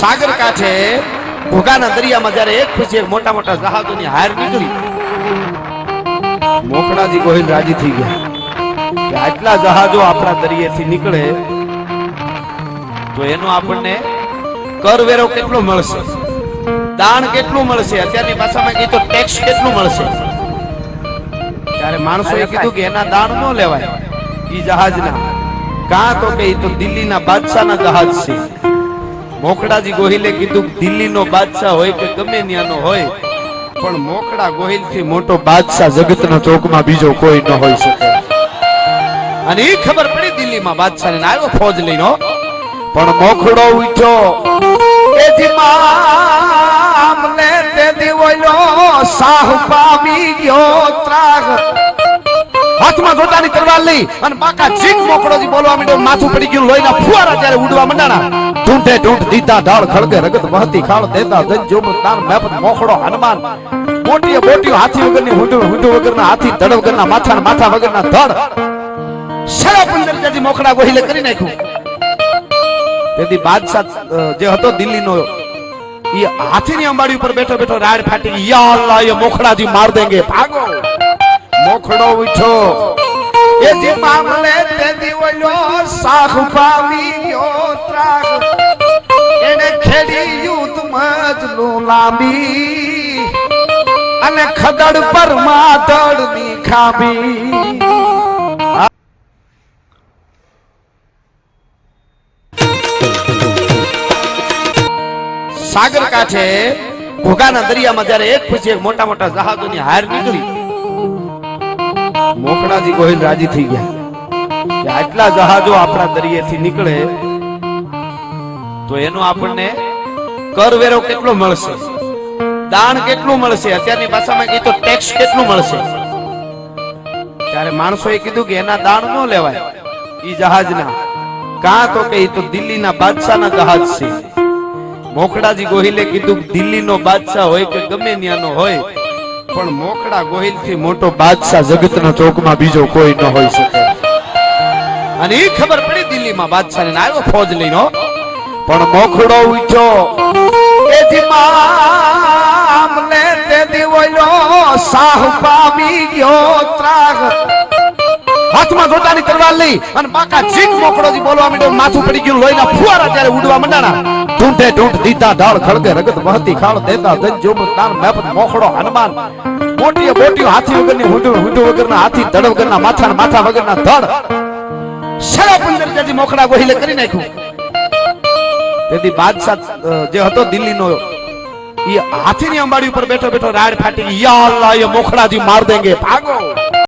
સાગર કાંઠે ઘોઘાના દરિયામાં જ્યારે એક પછી એક મોટા મોટા જહાજોની હાર નીકળી, મોખડાજી ગોહિલ રાજી થઈ ગયા કે આટલા જહાજો આપણા દરિયેથી નીકળે તો એનો આપણને કરવેરો કેટલો મળશે, દાણ કેટલું મળશે, અત્યારની ભાષામાં કીધું તો ટેક્સ કેટલું મળશે. ત્યારે માણસોએ કીધું કે એના દાણ ન લેવાય, ઈ જહાજના કાં તો કે ઈ તો દિલ્હીના બાદશાહના જહાજ છે. મોખડાજી ગોહિલે કીધું દિલ્હીનો બાદશાહ હોય કે ગમે ત્યાંનો હોય, પણ મોખડા ગોહિલ થી મોટો બાદશાહ જગતના ચોકમાં બીજો કોઈ ન હોઈ શકે. અને એ ખબર પડી દિલ્હીમાં બાદશાહ ને આવ્યો ફોજ લઈને, પણ મોખડો ઉઠ્યો એ જી મામલે તે દીવોલો સાહ પામી ગયો ત્રાગ. હાથમાં જોટાની તલવાર લઈ અને બાકા ચીક મોખડોજી બોલવા માંડ્યો, માથું પડી ગયું, લોહીના ફુવારા જ્યારે ઉડવા માંડાણા. ઢૂંઢે ઢૂંઢ દીધા ઢાળ ખળગે રગત વહતી ખાળ દેતા ધન જોમ તાર મેપત મોખડો હનુમાન. મોટીએ મોટીઓ હાથી વગરની હુંડો વગરના હાથી, ધડ વગરના માથા, માથા વગરના ધડ. 15.5 જેથી મોખડા ગોહિલે કરી નાખ્યું. તેથી બાદશાહ જે હતો દિલ્હીનો, એ હાથીની અંબાડી ઉપર બેઠો બેઠો રાડ ફાટી, યા અલ્લાહ ये મોખડાજી માર દેંગે, ભાગો. મોખડો ઉઠ્યો એ જે મામલે તે દીવલો સાખ પાવી ગયો ત્રાગ. એને ખેડી યુદ્ધ મજનું લાંબી અને ખદડ પર માતડની ખાબી. સાગર કાંઠે ઘોઘાના દરિયામાં જ્યારે એક પછી એક મોટા મોટા જહાજોની હાર નીકળી, મોખડાજી ગોહિલ રાજી થઈ ગયા કે આટલા જહાજો આપણા દરિયેથી નીકળે તો એનો આપણને કરવેરો કેટલો મળશે, દાણ કેટલું મળશે, અત્યારની ભાષામાં કીધું તો ટેક્સ કેટલું મળશે. ત્યારે માણસોએ કીધું કે એના દાણ ન લેવાય, ઈ જહાજના કાં તો કે ઈ તો દિલ્હીના બાદશાહના જહાજ છે. મોખડાજી ગોહિલે કીધું દિલ્હીનો બાદશાહ હોય કે ગમે ત્યાંનો હોય, પણ મોખડા ગોહિલ થી મોટો બાદશાહ જગતના ચોકમાં બીજો કોઈ ન હોઈ શકે. અને એ ખબર પડી દિલ્હીમાં બાદશાહ ને આવ્યો ફોજ લઈને, પણ મોખડો ઉઠ્યો એ જી મામલે તે દીવલો સાહ પામી ગયો ત્રાગ. હાથમાં જોટાની તલવાર લઈ અને બાકા ચીક મોખડોજી બોલવા માંડ્યો, માથું પડી ગયું, લોહીના ફુવારા જ્યારે ઉડવા માંડાણા. ઢૂંઢે ઢૂંઢ દીધા ઢાળ ખળગે રગત વહતી ખાળ દેતા ધન જોમ તાર મેપત મોખડો હનુમાન. મોટીએ મોટીઓ હાથી વગરની હુંડો વગરના હાથી, ધડ વગરના માથા, માથા વગરના ધડ. 15.5 જેથી મોખડા ગોહિલે કરી નાખ્યું. તેથી બાદશાહ જે હતો દિલ્હીનો, એ હાથીની અંબાડી ઉપર બેઠો બેઠો રાડ ફાટી, યા અલ્લાહ ये મોખડાજી માર દેંગે, ભાગો.